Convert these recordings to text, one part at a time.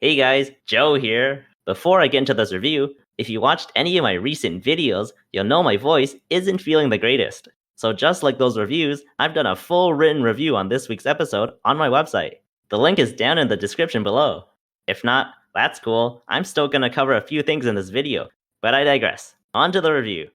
Hey guys, Joe here. Before I get into this review, if you watched any of my recent videos, you'll know my voice isn't feeling the greatest. So just like those reviews, I've done a full written review on this week's episode on my website. The link is down in the description below. If not, that's cool. I'm still gonna cover a few things in this video, but I digress. On to the review.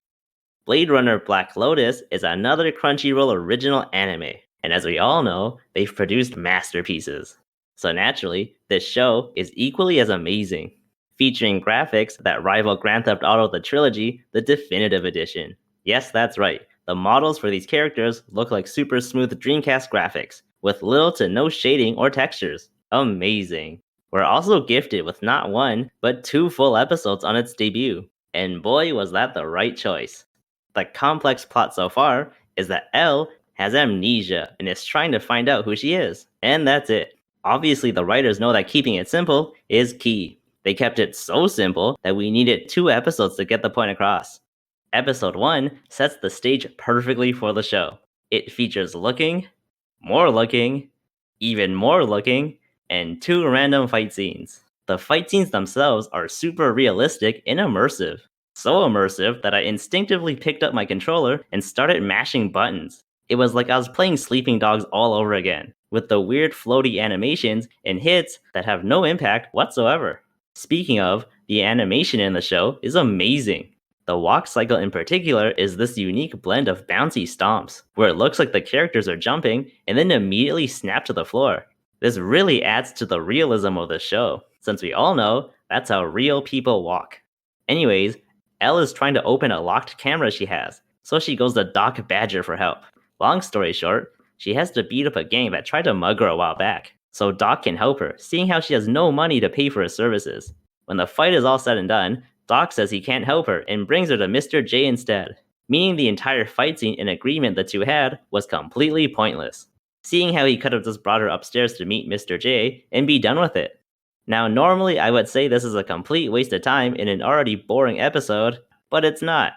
Blade Runner Black Lotus is another Crunchyroll original anime, and as we all know, they've produced masterpieces. So naturally, this show is equally as amazing, featuring graphics that rival Grand Theft Auto the Trilogy, the Definitive Edition. Yes, that's right, the models for these characters look like super smooth Dreamcast graphics, with little to no shading or textures. Amazing. We're also gifted with not one, but 2 full episodes on its debut, and boy was that the right choice. The complex plot so far is that Elle has amnesia and is trying to find out who she is. And that's it. Obviously, the writers know that keeping it simple is key. They kept it so simple that we needed 2 episodes to get the point across. Episode 1 sets the stage perfectly for the show. It features looking, more looking, even more looking, and 2 random fight scenes. The fight scenes themselves are super realistic and immersive. So immersive that I instinctively picked up my controller and started mashing buttons. It was like I was playing Sleeping Dogs all over again, with the weird floaty animations and hits that have no impact whatsoever. Speaking of, the animation in the show is amazing. The walk cycle in particular is this unique blend of bouncy stomps, where it looks like the characters are jumping and then immediately snap to the floor. This really adds to the realism of the show, since we all know that's how real people walk. Anyways, Elle is trying to open a locked camera she has, so she goes to Doc Badger for help. Long story short, she has to beat up a gang that tried to mug her a while back, so Doc can help her, seeing how she has no money to pay for his services. When the fight is all said and done, Doc says he can't help her and brings her to Mr. J instead, meaning the entire fight scene and agreement the two had was completely pointless, seeing how he could have just brought her upstairs to meet Mr. J and be done with it. Now, normally I would say this is a complete waste of time in an already boring episode, but it's not.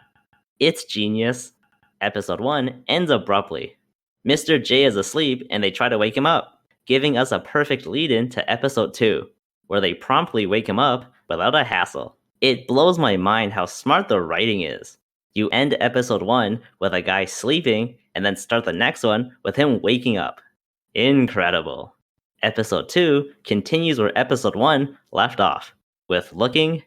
It's genius. Episode 1 ends abruptly. Mr. J is asleep and they try to wake him up, giving us a perfect lead-in to episode 2, where they promptly wake him up without a hassle. It blows my mind how smart the writing is. You end episode 1 with a guy sleeping and then start the next one with him waking up. Incredible. Episode 2 continues where episode 1 left off, with looking,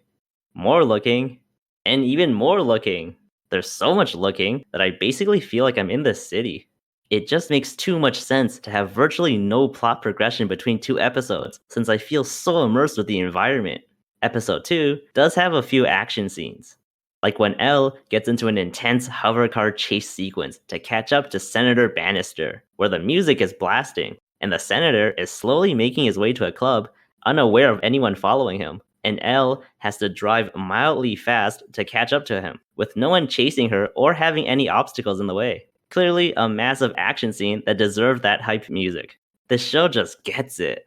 and even more looking. There's so much looking that I basically feel like I'm in this city. It just makes too much sense to have virtually no plot progression between 2 episodes, since I feel so immersed with the environment. Episode 2 does have a few action scenes, like when Elle gets into an intense hovercar chase sequence to catch up to Senator Bannister, where the music is blasting, and the senator is slowly making his way to a club, unaware of anyone following him, and Elle has to drive mildly fast to catch up to him, with no one chasing her or having any obstacles in the way. Clearly a massive action scene that deserved that hype music. This show just gets it.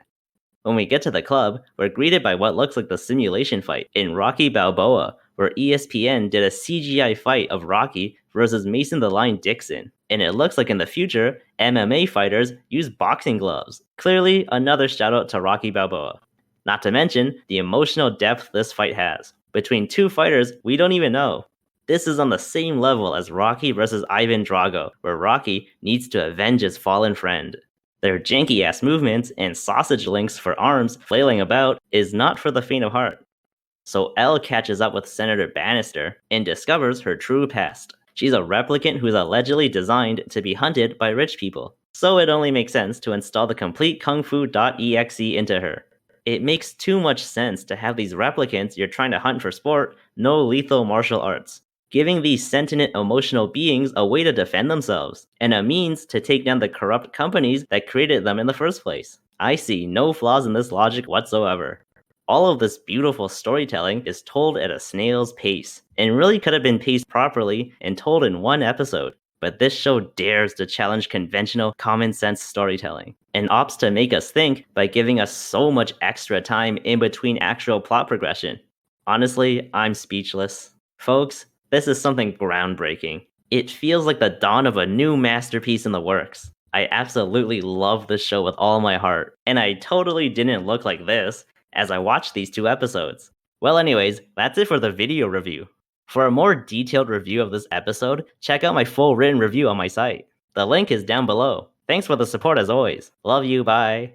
When we get to the club, we're greeted by what looks like the simulation fight in Rocky Balboa, where ESPN did a CGI fight of Rocky versus Mason the Lion Dixon, and it looks like in the future, MMA fighters use boxing gloves. Clearly, another shout out to Rocky Balboa. Not to mention the emotional depth this fight has, between 2 fighters we don't even know. This is on the same level as Rocky versus Ivan Drago, where Rocky needs to avenge his fallen friend. Their janky-ass movements and sausage links for arms flailing about is not for the faint of heart. So Elle catches up with Senator Bannister and discovers her true past. She's a replicant who's allegedly designed to be hunted by rich people. So it only makes sense to install the complete kungfu.exe into her. It makes too much sense to have these replicants you're trying to hunt for sport know lethal martial arts, giving these sentient emotional beings a way to defend themselves, and a means to take down the corrupt companies that created them in the first place. I see no flaws in this logic whatsoever. All of this beautiful storytelling is told at a snail's pace, and really could have been paced properly and told in 1 episode. But this show dares to challenge conventional common sense storytelling, and opts to make us think by giving us so much extra time in between actual plot progression. Honestly, I'm speechless. Folks, this is something groundbreaking. It feels like the dawn of a new masterpiece in the works. I absolutely love this show with all my heart, and I totally didn't look like this as I watched these 2 episodes. Well, anyways, that's it for the video review. For a more detailed review of this episode, check out my full written review on my site. The link is down below. Thanks for the support as always. Love you, bye.